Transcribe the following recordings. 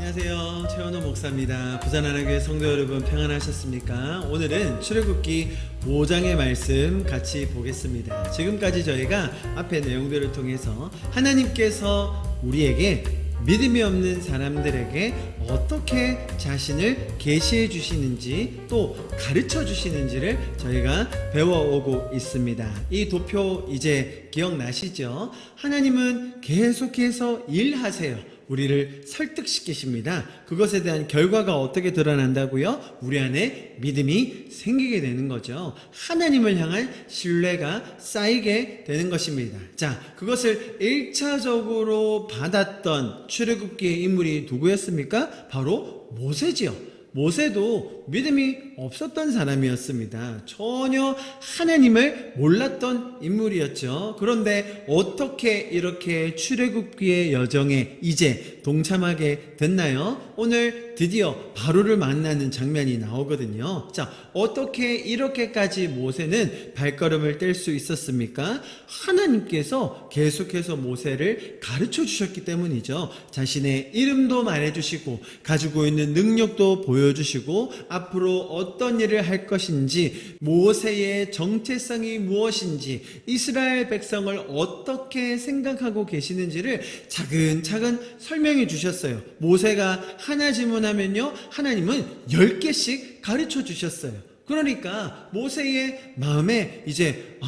안녕하세요. 최원호 목사입니다. 부산하나교회 성도 여러분 평안하셨습니까? 오늘은 출애굽기 5장의 말씀 같이 보겠습니다. 지금까지 저희가 앞의 내용들을 통해서 하나님께서 우리에게 믿음이 없는 사람들에게 어떻게 자신을 계시해 주시는지 또 가르쳐 주시는지를 저희가 배워오고 있습니다. 이 도표 이제 기억나시죠? 하나님은 계속해서 일하세요. 우리를 설득시키십니다. 그것에 대한 결과가 어떻게 드러난다고요? 우리 안에 믿음이 생기게 되는 거죠. 하나님을 향한 신뢰가 쌓이게 되는 것입니다. 자, 그것을 1차적으로 받았던 출애굽기의 인물이 누구였습니까? 바로 모세지요. 모세도 믿음이 없었던 사람이었습니다. 전혀 하나님을 몰랐던 인물이었죠. 그런데 어떻게 이렇게 출애굽기의 여정에 이제 동참하게 됐나요? 오늘 드디어 바로를 만나는 장면이 나오거든요. 자, 어떻게 이렇게까지 모세는 발걸음을 뗄 수 있었습니까? 하나님께서 계속해서 모세를 가르쳐 주셨기 때문이죠. 자신의 이름도 말해주시고 가지고 있는 능력도 보여주시고 앞으로 어떤 일을 할 것인지, 모세의 정체성이 무엇인지, 이스라엘 백성을 어떻게 생각하고 계시는지를 차근차근 설명해 주셨어요. 모세가 하나 질문하면요, 하나님은 10개씩 가르쳐 주셨어요. 그러니까 모세의 마음에 이제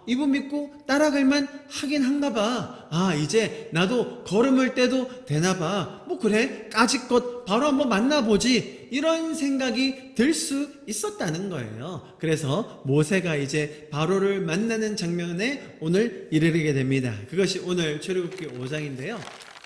이분 믿고 따라갈만 하긴 한가 봐. 이제 나도 걸음을 떼도 되나 봐. 뭐 그래, 까짓것 바로 한번 만나보지. 이런 생각이 들 수 있었다는 거예요. 그래서 모세가 이제 바로를 만나는 장면에 오늘 이르게 됩니다. 그것이 오늘 출애굽기 5장인데요.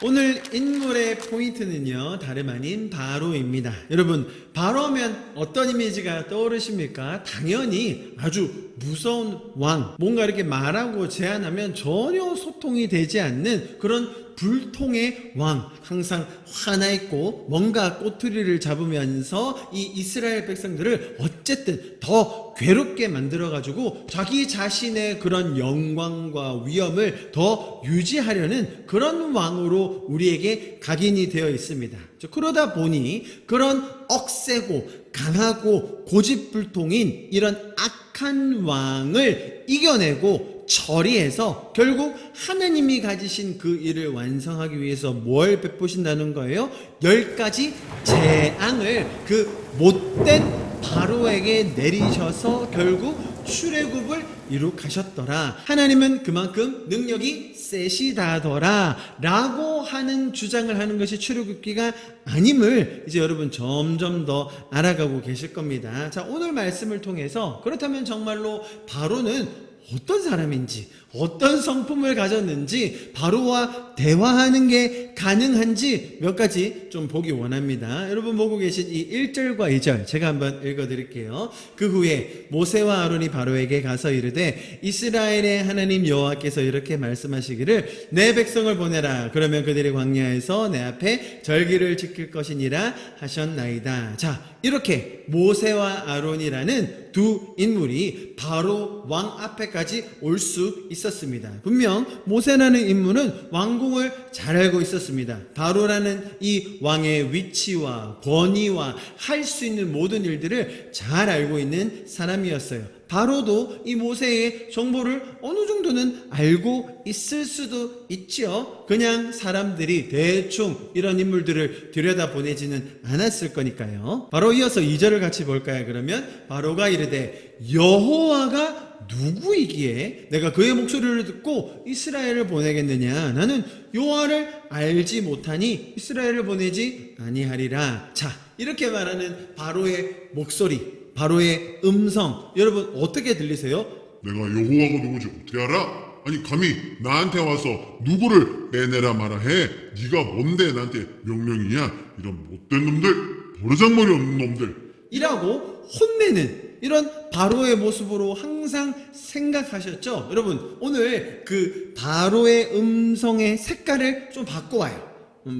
오늘 인물의 포인트는요, 다름 아닌 바로입니다. 여러분, 바로면 어떤 이미지가 떠오르십니까? 당연히 아주 무서운 왕, 뭔가 이렇게 말하고 제안하면 전혀 소통이 되지 않는 그런 불통의 왕, 항상 화나 있고 뭔가 꼬투리를 잡으면서 이 이스라엘 백성들을 어쨌든 더 괴롭게 만들어가지고 자기 자신의 그런 영광과 위엄을 더 유지하려는 그런 왕으로 우리에게 각인이 되어 있습니다. 그러다 보니 그런 억세고 강하고 고집불통인 이런 악한 왕을 이겨내고 처리해서 결국 하나님이 가지신 그 일을 완성하기 위해서 뭘 베푸신다는 거예요? 10가지 재앙을 그 못된 바로에게 내리셔서 결국 출애굽을 이룩하셨더라. 하나님은 그만큼 능력이 세시다더라 라고 하는 주장을 하는 것이 출애굽기가 아님을 이제 여러분 점점 더 알아가고 계실 겁니다. 자, 오늘 말씀을 통해서 그렇다면 정말로 바로는 어떤 사람인지, 어떤 성품을 가졌는지, 바로와 대화하는 게 가능한지 몇 가지 좀 보기 원합니다. 여러분 보고 계신 이 1절과 2절 제가 한번 읽어드릴게요. 그 후에 모세와 아론이 바로에게 가서 이르되 이스라엘의 하나님 여호와께서 이렇게 말씀하시기를 내 백성을 보내라. 그러면 그들이 광야에서 내 앞에 절기를 지킬 것이니라 하셨나이다. 자, 이렇게 모세와 아론이라는 두 인물이 바로 왕 앞에까지 올 수 있었습니다. 분명 모세라는 인물은 왕궁을 잘 알고 있었습니다. 바로라는 이 왕의 위치와 권위와 할 수 있는 모든 일들을 잘 알고 있는 사람이었어요. 바로도 이 모세의 정보를 어느 정도는 알고 있을 수도 있지요. 그냥 사람들이 대충 이런 인물들을 들여다보내지는 않았을 거니까요. 바로 이어서 2절을 같이 볼까요? 그러면 바로가 이르되 여호와가 누구이기에 내가 그의 목소리를 듣고 이스라엘을 보내겠느냐? 나는 여호와를 알지 못하니 이스라엘을 보내지 아니하리라. 자, 이렇게 말하는 바로의 목소리, 바로의 음성, 여러분 어떻게 들리세요? 내가 여호와가 누구지 어떻게 알아? 아니 감히 나한테 와서 누구를 빼내라 마라 해? 네가 뭔데 나한테 명령이냐? 이런 못된 놈들, 버르장머리 없는 놈들 이라고 혼내는 이런 바로의 모습으로 항상 생각하셨죠? 여러분 오늘 그 바로의 음성의 색깔을 좀 바꿔와요.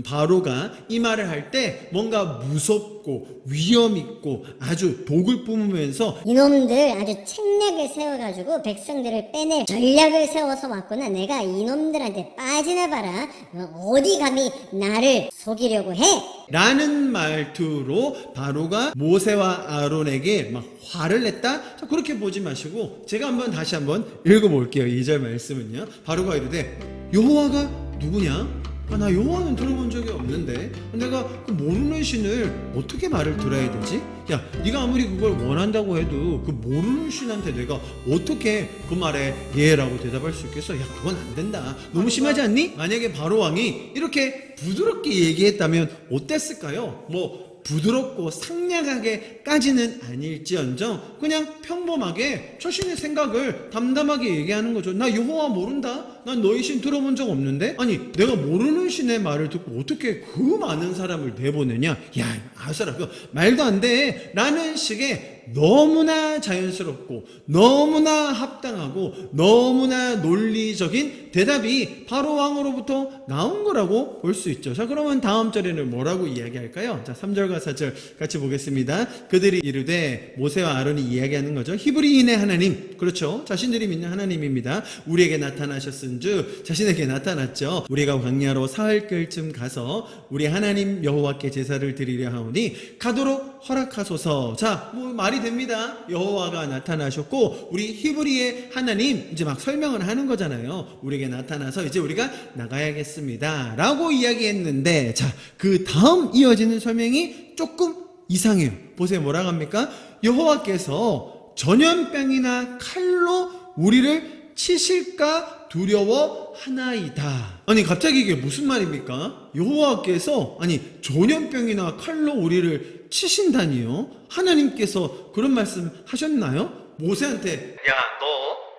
바로가 이 말을 할 때 뭔가 무섭고 위험 있고 아주 독을 뿜으면서 이놈들 아주 책략을 세워가지고 백성들을 빼낼 전략을 세워서 왔구나. 내가 이놈들한테 빠지나 봐라. 어디 감히 나를 속이려고 해? 라는 말투로 바로가 모세와 아론에게 막 화를 냈다? 자, 그렇게 보지 마시고 제가 다시 한번 읽어볼게요. 2절 말씀은요. 바로가 이르되 여호와가 누구냐? 나 여호와는 들어본 적이 없는데 내가 그 모르는 신을 어떻게 말을 들어야 되지? 야, 네가 아무리 그걸 원한다고 해도 그 모르는 신한테 내가 어떻게 그 말에 예라고 대답할 수 있겠어? 야, 그건 안 된다. 너무 심하지 않니? 만약에 바로 왕이 이렇게 부드럽게 얘기했다면 어땠을까요? 부드럽고 상냥하게까지는 아닐지언정 그냥 평범하게 자신의 생각을 담담하게 얘기하는 거죠. 나 여호와 모른다. 난 너희 신 들어본 적 없는데? 아니, 내가 모르는 신의 말을 듣고 어떻게 그 많은 사람을 내보내냐? 야, 아서라, 그 말도 안 돼. 라는 식의 너무나 자연스럽고 너무나 합당하고 너무나 논리적인 대답이 바로 왕으로부터 나온 거라고 볼 수 있죠. 자, 그러면 다음 절에는 뭐라고 이야기할까요? 자, 3절과 4절 같이 보겠습니다. 그들이 이르되 모세와 아론이 이야기하는 거죠. 히브리인의 하나님, 그렇죠, 자신들이 믿는 하나님입니다. 우리에게 나타나셨은즉 자신에게 나타났죠. 우리가 광야로 사흘쯤 가서 우리 하나님 여호와께 제사를 드리려 하오니 가도록 허락하소서. 자, 말이 됩니다. 여호와가 나타나셨고 우리 히브리의 하나님 이제 막 설명을 하는 거잖아요. 우리에게 나타나서 이제 우리가 나가야겠습니다 라고 이야기했는데, 자, 그 다음 이어지는 설명이 조금 이상해요. 보세요. 뭐라고 합니까? 여호와께서 전염병이나 칼로 우리를 치실까 두려워하나이다. 아니, 갑자기 이게 무슨 말입니까? 여호와께서 전염병이나 칼로 우리를 치신다니요? 하나님께서 그런 말씀 하셨나요? 모세한테 야, 너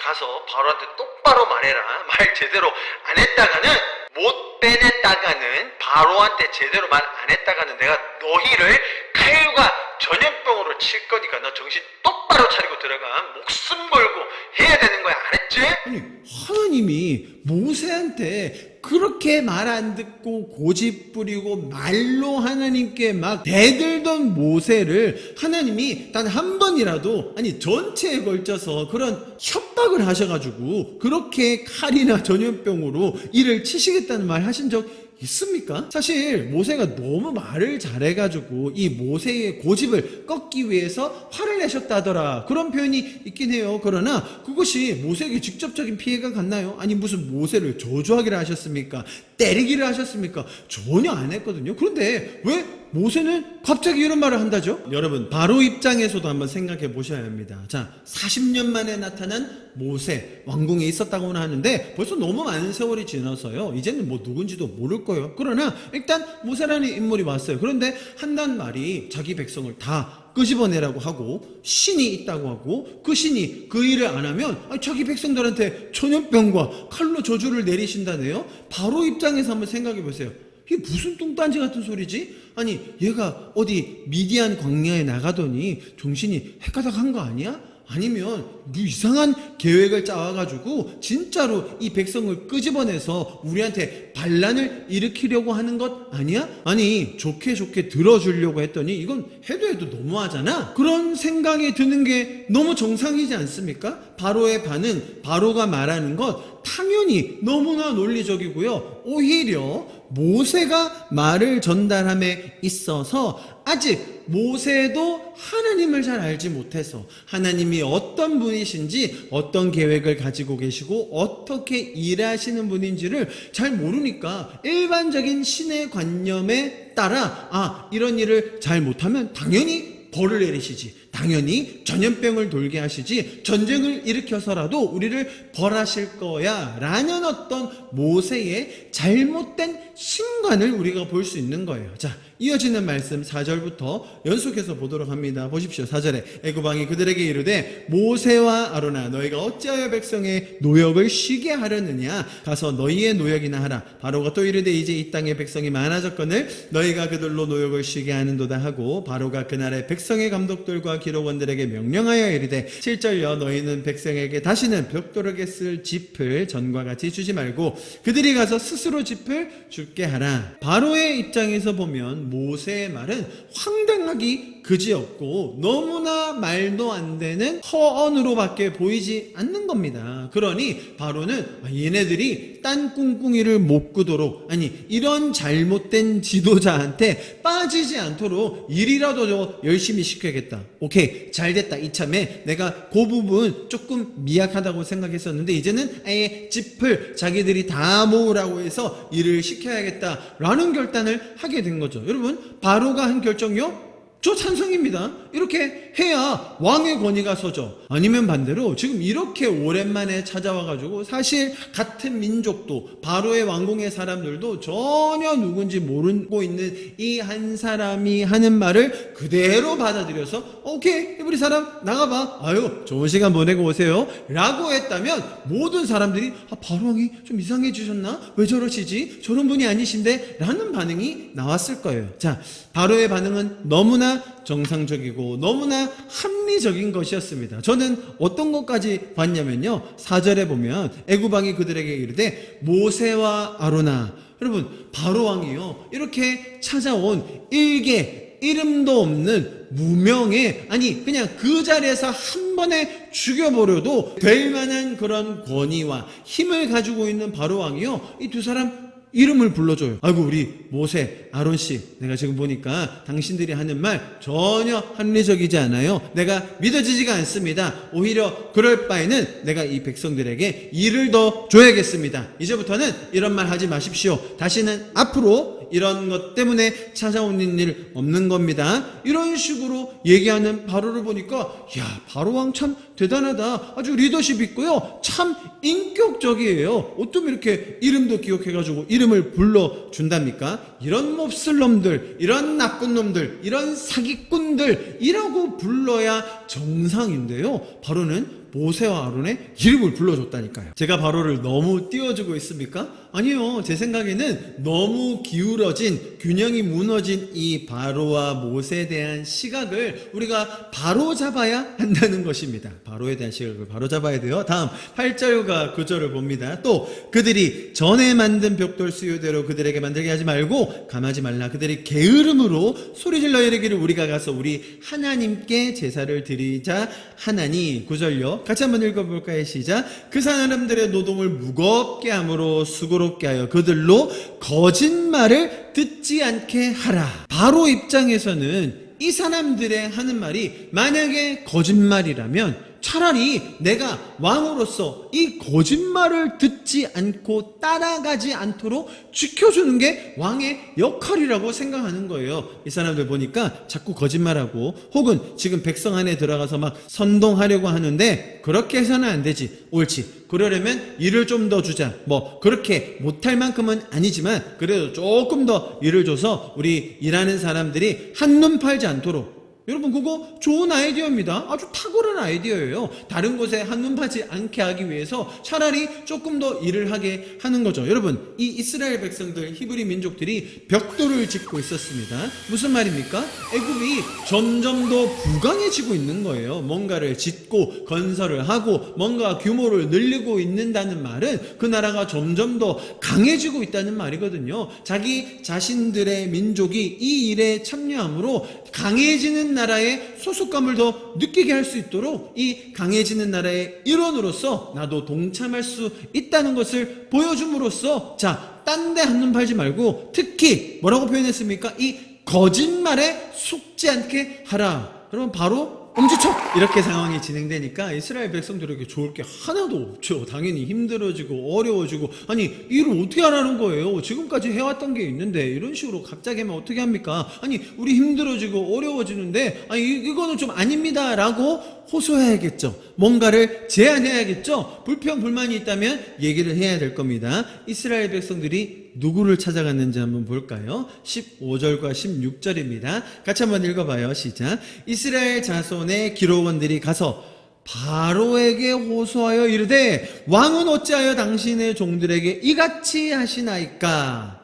가서 바로한테 똑바로 말해라. 말 제대로 안 했다가는 못 빼냈다가는 바로한테 제대로 말 안 했다가는 내가 너희를 칼과 전염병으로 칠 거니까 너 정신 똑바로 차리고 들어가. 목숨 걸고 해야 되는 거야. 알았지? 아니, 하나님이 모세한테 그렇게 말 안 듣고 고집 부리고 말로 하나님께 막 대들던 모세를 하나님이 단 한 번이라도 전체에 걸쳐서 그런 협박을 하셔가지고 그렇게 칼이나 전염병으로 이를 치시겠다는 말 하신 적 있습니까? 사실 모세가 너무 말을 잘해가지고 이 모세의 고집을 꺾기 위해서 화를 내셨다더라, 그런 표현이 있긴 해요. 그러나 그것이 모세에게 직접적인 피해가 갔나요? 아니, 무슨 모세를 저주하기를 하셨습니까? 때리기를 하셨습니까? 전혀 안 했거든요. 그런데 왜 모세는 갑자기 이런 말을 한다죠? 여러분, 바로 입장에서도 한번 생각해 보셔야 합니다. 자, 40년 만에 나타난 모세, 왕궁에 있었다고는 하는데 벌써 너무 많은 세월이 지나서요, 이제는 누군지도 모를 거예요. 그러나 일단 모세라는 인물이 왔어요. 그런데 한단 말이 자기 백성을 다 끄집어내라고 하고 신이 있다고 하고 그 신이 그 일을 안 하면 자기 백성들한테 전염병과 칼로 저주를 내리신다네요. 바로 입장에서 한번 생각해 보세요. 이게 무슨 뚱딴지 같은 소리지? 아니, 얘가 어디 미디안 광야에 나가더니 정신이 헷가닥한 거 아니야? 아니면 이상한 계획을 짜와가지고 진짜로 이 백성을 끄집어내서 우리한테 반란을 일으키려고 하는 것 아니야? 아니, 좋게 들어주려고 했더니 이건 해도 너무하잖아? 그런 생각이 드는 게 너무 정상이지 않습니까? 바로의 반응, 바로가 말하는 것 당연히 너무나 논리적이고요. 오히려 모세가 말을 전달함에 있어서 아직 모세도 하나님을 잘 알지 못해서 하나님이 어떤 분이신지, 어떤 계획을 가지고 계시고 어떻게 일하시는 분인지를 잘 모르니까 일반적인 신의 관념에 따라 이런 일을 잘 못하면 당연히 벌을 내리시지, 당연히 전염병을 돌게 하시지, 전쟁을 일으켜서라도 우리를 벌하실 거야 라는 어떤 모세의 잘못된 신관을 우리가 볼 수 있는 거예요. 자, 이어지는 말씀 4절부터 연속해서 보도록 합니다. 보십시오. 4절에 애굽왕이 그들에게 이르되 모세와 아론아, 너희가 어찌하여 백성의 노역을 쉬게 하려느냐? 가서 너희의 노역이나 하라. 바로가 또 이르되 이제 이 땅에 백성이 많아졌거늘 너희가 그들로 노역을 쉬게 하는도다 하고, 바로가 그날의 백성의 감독들과 기록원들에게 명령하여 이르되 7절여 너희는 백성에게 다시는 벽돌에게 쓸 짚을 전과 같이 주지 말고 그들이 가서 스스로 짚을 줍게 하라. 바로의 입장에서 보면 모세의 말은 황당하기 그지없고 너무나 말도 안 되는 허언으로밖에 보이지 않는 겁니다. 그러니 바로는 얘네들이 딴 꿍꿍이를 못 꾸도록, 아니 이런 잘못된 지도자한테 빠지지 않도록 일이라도 더 열심히 시켜야겠다. 오케이, 잘됐다. 이참에 내가 그 부분 조금 미약하다고 생각했었는데 이제는 아예 짚을 자기들이 다 모으라고 해서 일을 시켜야겠다라는 결단을 하게 된 거죠. 여러분, 바로가 한 결정이요? 저 찬성입니다. 이렇게 해야 왕의 권위가 서죠. 아니면 반대로 지금 이렇게 오랜만에 찾아와가지고 사실 같은 민족도 바로의 왕궁의 사람들도 전혀 누군지 모르고 있는 이 한 사람이 하는 말을 그대로 받아들여서 오케이, 우리 사람 나가봐. 아유, 좋은 시간 보내고 오세요. 라고 했다면 모든 사람들이 바로 왕이 좀 이상해지셨나? 왜 저러시지? 저런 분이 아니신데? 라는 반응이 나왔을 거예요. 자, 바로의 반응은 너무나 정상적이고 너무나 합리적인 것이었습니다. 저는 어떤 것까지 봤냐면요, 4절에 보면 애굽왕이 그들에게 이르되 모세와 아로나, 여러분 바로 왕이요 이렇게 찾아온 일개 이름도 없는 무명의, 아니 그냥 그 자리에서 한 번에 죽여버려도 될 만한 그런 권위와 힘을 가지고 있는 바로 왕이요 이 두 사람 이름을 불러줘요. 아이고, 우리 모세, 아론씨, 내가 지금 보니까 당신들이 하는 말 전혀 합리적이지 않아요. 내가 믿어지지가 않습니다. 오히려 그럴 바에는 내가 이 백성들에게 일을 더 줘야겠습니다. 이제부터는 이런 말 하지 마십시오. 다시는 앞으로 이런 것 때문에 찾아오는 일 없는 겁니다. 이런 식으로 얘기하는 바로를 보니까 야, 바로 왕 참 대단하다. 아주 리더십 있고요. 참 인격적이에요. 어쩜 이렇게 이름도 기억해가지고 이름을 불러준답니까? 이런 몹쓸 놈들, 이런 나쁜 놈들, 이런 사기꾼들이라고 불러야 정상인데요. 바로는 모세와 아론의 이름을 불러줬다니까요. 제가 바로를 너무 띄워주고 있습니까? 아니요. 제 생각에는 너무 기울어진, 균형이 무너진 이 바로와 모세에 대한 시각을 우리가 바로 잡아야 한다는 것입니다. 바로에 대한 시각을 바로 잡아야 돼요. 다음 8절과 9절을 봅니다. 또 그들이 전에 만든 벽돌 수요대로 그들에게 만들게 하지 말고 감하지 말라. 그들이 게으름으로 소리질러 이르기를 우리가 가서 우리 하나님께 제사를 드리자 하나니. 9절요. 같이 한번 읽어볼까요? 시작. 그 사람들의 노동을 무겁게 함으로 수고롭게 하여 그들로 거짓말을 듣지 않게 하라. 바로 입장에서는 이 사람들의 하는 말이 만약에 거짓말이라면 차라리 내가 왕으로서 이 거짓말을 듣지 않고 따라가지 않도록 지켜주는 게 왕의 역할이라고 생각하는 거예요. 이 사람들 보니까 자꾸 거짓말하고 혹은 지금 백성 안에 들어가서 막 선동하려고 하는데 그렇게 해서는 안 되지. 옳지. 그러려면 일을 좀 더 주자. 뭐 그렇게 못할 만큼은 아니지만 그래도 조금 더 일을 줘서 우리 일하는 사람들이 한눈 팔지 않도록. 여러분, 그거 좋은 아이디어입니다. 아주 탁월한 아이디어예요. 다른 곳에 한눈 파지 않게 하기 위해서 차라리 조금 더 일을 하게 하는 거죠. 여러분, 이 이스라엘 백성들, 히브리 민족들이 벽돌을 짓고 있었습니다. 무슨 말입니까? 애굽이 점점 더 부강해지고 있는 거예요. 뭔가를 짓고 건설을 하고 뭔가 규모를 늘리고 있는다는 말은 그 나라가 점점 더 강해지고 있다는 말이거든요. 자기 자신들의 민족이 이 일에 참여함으로 강해지는 나라의 소속감을 더 느끼게 할 수 있도록 이 강해지는 나라의 일원으로서 나도 동참할 수 있다는 것을 보여줌으로써, 자, 딴 데 한눈 팔지 말고 특히 뭐라고 표현했습니까? 이 거짓말에 속지 않게 하라. 그러면 바로 엄지척! 이렇게 상황이 진행되니까 이스라엘 백성들에게 좋을 게 하나도 없죠. 당연히 힘들어지고 어려워지고, 아니 일을 어떻게 하라는 거예요? 지금까지 해왔던 게 있는데 이런 식으로 갑자기 하면 어떻게 합니까? 아니 우리 힘들어지고 어려워지는데 아니 이거는 좀 아닙니다 라고 호소해야겠죠. 뭔가를 제안해야겠죠. 불평 불만이 있다면 얘기를 해야 될 겁니다. 이스라엘 백성들이 누구를 찾아갔는지 한번 볼까요? 15절과 16절입니다. 같이 한번 읽어봐요. 시작. 이스라엘 자손의 기록원들이 가서 바로에게 호소하여 이르되 왕은 어찌하여 당신의 종들에게 이같이 하시나이까?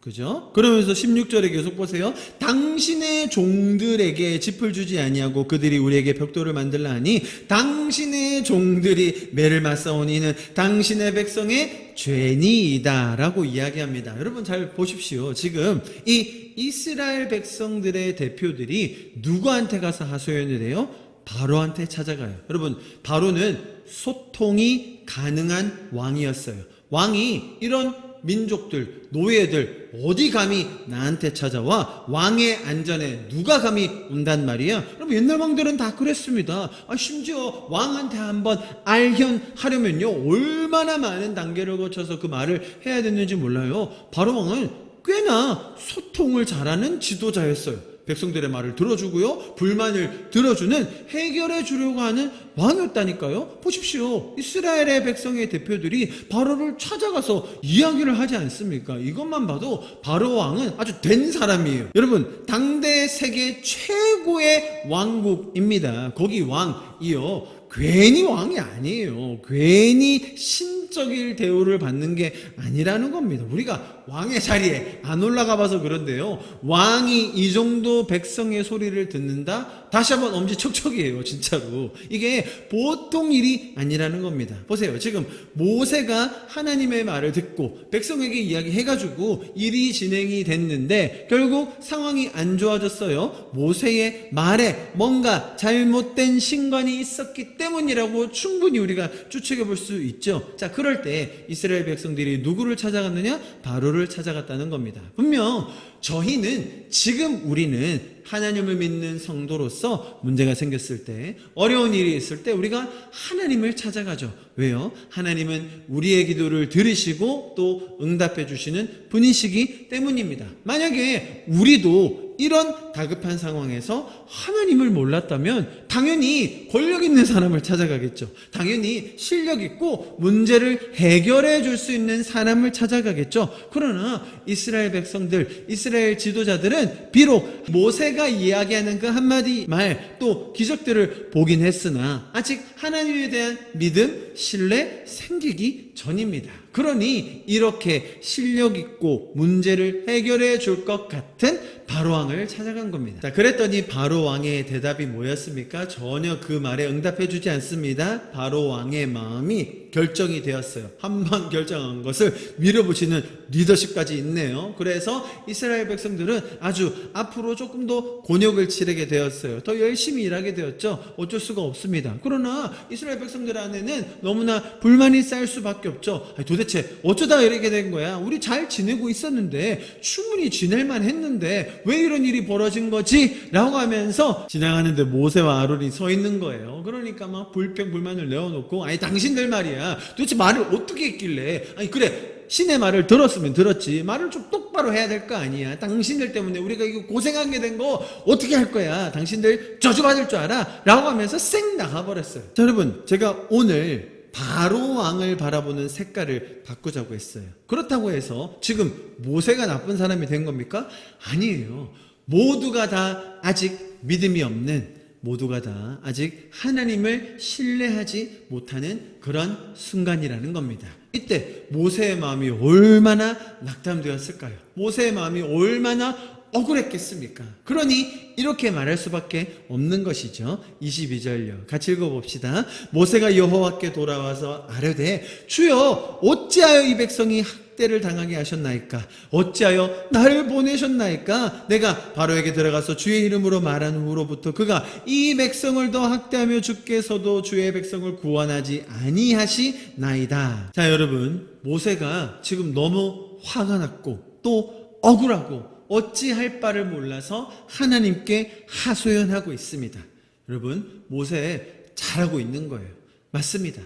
그죠? 그러면서 16절에 계속 보세요. 당신의 종들에게 짚을 주지 아니하고 그들이 우리에게 벽돌을 만들라 하니 당신의 종들이 매를 맞사오니 이는 당신의 백성의 죄니이다 라고 이야기합니다. 여러분 잘 보십시오. 지금 이 이스라엘 백성들의 대표들이 누구한테 가서 하소연을 해요? 바로한테 찾아가요. 여러분, 바로는 소통이 가능한 왕이었어요. 왕이 이런 민족들, 노예들 어디 감히 나한테 찾아와? 왕의 안전에 누가 감히 온단 말이야? 여러분, 옛날 왕들은 다 그랬습니다. 심지어 왕한테 한번 알견하려면요 얼마나 많은 단계를 거쳐서 그 말을 해야 됐는지 몰라요. 바로 왕은 꽤나 소통을 잘하는 지도자였어요. 백성들의 말을 들어주고요, 불만을 들어주는, 해결해 주려고 하는 왕이었다니까요. 보십시오. 이스라엘의 백성의 대표들이 바로를 찾아가서 이야기를 하지 않습니까? 이것만 봐도 바로 왕은 아주 된 사람이에요. 여러분, 당대 세계 최고의 왕국입니다. 거기 왕이요, 괜히 왕이 아니에요. 괜히 신적인 대우를 받는 게 아니라는 겁니다. 우리가 왕의 자리에 안 올라가 봐서 그런데요, 왕이 이 정도 백성의 소리를 듣는다? 다시 한번 엄지척척이에요. 진짜로 이게 보통 일이 아니라는 겁니다. 보세요. 지금 모세가 하나님의 말을 듣고 백성에게 이야기해가지고 일이 진행이 됐는데 결국 상황이 안 좋아졌어요. 모세의 말에 뭔가 잘못된 신관이 있었기 때문이라고 충분히 우리가 추측해 볼 수 있죠. 자, 그럴 때 이스라엘 백성들이 누구를 찾아갔느냐? 바로를 찾아갔다는 겁니다. 분명 지금 우리는 하나님을 믿는 성도로서 문제가 생겼을 때, 어려운 일이 있을 때 우리가 하나님을 찾아가죠. 왜요? 하나님은 우리의 기도를 들으시고 또 응답해 주시는 분이시기 때문입니다. 만약에 우리도 이런 다급한 상황에서 하나님을 몰랐다면 당연히 권력 있는 사람을 찾아가겠죠. 당연히 실력 있고 문제를 해결해 줄 수 있는 사람을 찾아가겠죠. 그러나 이스라엘 백성들, 이스라엘 지도자들은 비록 모세가 이야기하는 그 한마디 말, 또 기적들을 보긴 했으나 아직 하나님에 대한 믿음, 신뢰 생기기 전입니다. 그러니 이렇게 실력 있고 문제를 해결해 줄 것 같은 바로왕을 찾아간 겁니다. 자, 그랬더니 바로왕의 대답이 뭐였습니까? 전혀 그 말에 응답해 주지 않습니다. 바로왕의 마음이 결정이 되었어요. 한번 결정한 것을 밀어붙이는 리더십까지 있네요. 그래서 이스라엘 백성들은 아주 앞으로 조금 더 곤욕을 치르게 되었어요. 더 열심히 일하게 되었죠. 어쩔 수가 없습니다. 그러나 이스라엘 백성들 안에는 너무나 불만이 쌓일 수밖에 없죠. 도대체 어쩌다 이렇게 된 거야? 우리 잘 지내고 있었는데, 충분히 지낼만 했는데 왜 이런 일이 벌어진 거지? 라고 하면서 지나가는데 모세와 아론이 서 있는 거예요. 그러니까 막 불평불만을 내어놓고, 당신들 말이야, 도대체 말을 어떻게 했길래, 그래, 신의 말을 들었으면 들었지, 말을 좀 똑바로 해야 될 거 아니야. 당신들 때문에 우리가 이거 고생하게 된 거 어떻게 할 거야? 당신들 저주받을 줄 알아? 라고 하면서 쌩 나가버렸어요. 자, 여러분, 제가 오늘 바로 왕을 바라보는 색깔을 바꾸자고 했어요. 그렇다고 해서 지금 모세가 나쁜 사람이 된 겁니까? 아니에요. 모두가 다 아직 믿음이 없는, 모두가 다 아직 하나님을 신뢰하지 못하는 그런 순간이라는 겁니다. 이때 모세의 마음이 얼마나 낙담되었을까요? 모세의 마음이 얼마나 억울했겠습니까? 그러니 이렇게 말할 수밖에 없는 것이죠. 22절요. 같이 읽어봅시다. 모세가 여호와께 돌아와서 아뢰되, 주여, 어찌하여 이 백성이 학대를 당하게 하셨나이까? 어찌하여 나를 보내셨나이까? 내가 바로에게 들어가서 주의 이름으로 말한 후로부터 그가 이 백성을 더 학대하며 주께서도 주의 백성을 구원하지 아니하시나이다. 자, 여러분, 모세가 지금 너무 화가 났고 또 억울하고 어찌할 바를 몰라서 하나님께 하소연하고 있습니다. 여러분, 모세 잘하고 있는 거예요. 맞습니다.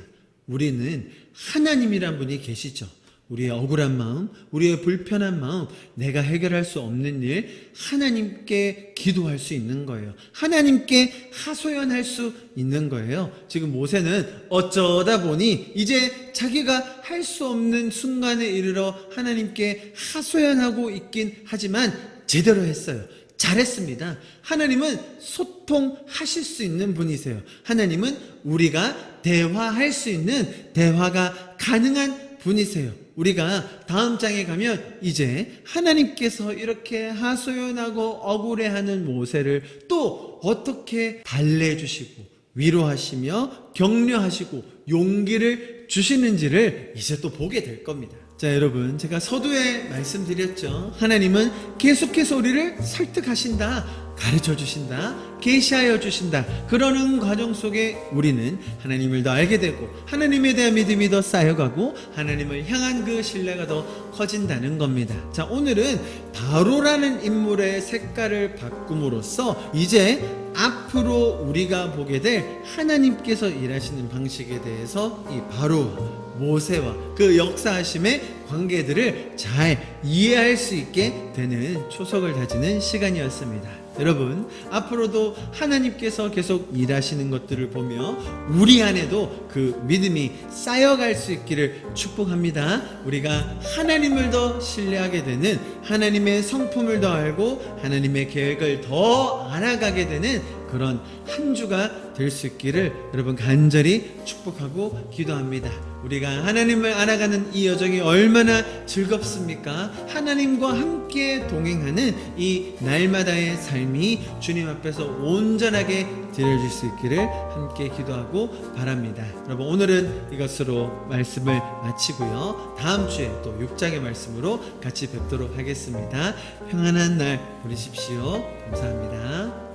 우리는 하나님이란 분이 계시죠. 우리의 억울한 마음, 우리의 불편한 마음, 내가 해결할 수 없는 일, 하나님께 기도할 수 있는 거예요. 하나님께 하소연할 수 있는 거예요. 지금 모세는 어쩌다 보니 이제 자기가 할 수 없는 순간에 이르러 하나님께 하소연하고 있긴 하지만 제대로 했어요. 잘했습니다. 하나님은 소통하실 수 있는 분이세요. 하나님은 우리가 대화할 수 있는, 대화가 가능한 분이세요. 우리가 다음 장에 가면 이제 하나님께서 이렇게 하소연하고 억울해하는 모세를 또 어떻게 달래주시고 위로하시며 격려하시고 용기를 주시는지를 이제 또 보게 될 겁니다. 자, 여러분, 제가 서두에 말씀드렸죠. 하나님은 계속해서 우리를 설득하신다, 가르쳐 주신다, 계시하여 주신다. 그러는 과정 속에 우리는 하나님을 더 알게 되고 하나님에 대한 믿음이 더 쌓여가고 하나님을 향한 그 신뢰가 더 커진다는 겁니다. 자, 오늘은 바로라는 인물의 색깔을 바꿈으로써 이제 앞으로 우리가 보게 될 하나님께서 일하시는 방식에 대해서 이 바로와 모세와 그 역사하심의 관계들을 잘 이해할 수 있게 되는 초석을 다지는 시간이었습니다. 여러분, 앞으로도 하나님께서 계속 일하시는 것들을 보며 우리 안에도 그 믿음이 쌓여갈 수 있기를 축복합니다. 우리가 하나님을 더 신뢰하게 되는, 하나님의 성품을 더 알고 하나님의 계획을 더 알아가게 되는 그런 한 주가 될 수 있기를 여러분 간절히 축복하고 기도합니다. 우리가 하나님을 알아가는 이 여정이 얼마나 즐겁습니까? 하나님과 함께 동행하는 이 날마다의 삶이 주님 앞에서 온전하게 드려질 수 있기를 함께 기도하고 바랍니다. 여러분, 오늘은 이것으로 말씀을 마치고요. 다음 주에 또 6장의 말씀으로 같이 뵙도록 하겠습니다. 평안한 날 보내십시오. 감사합니다.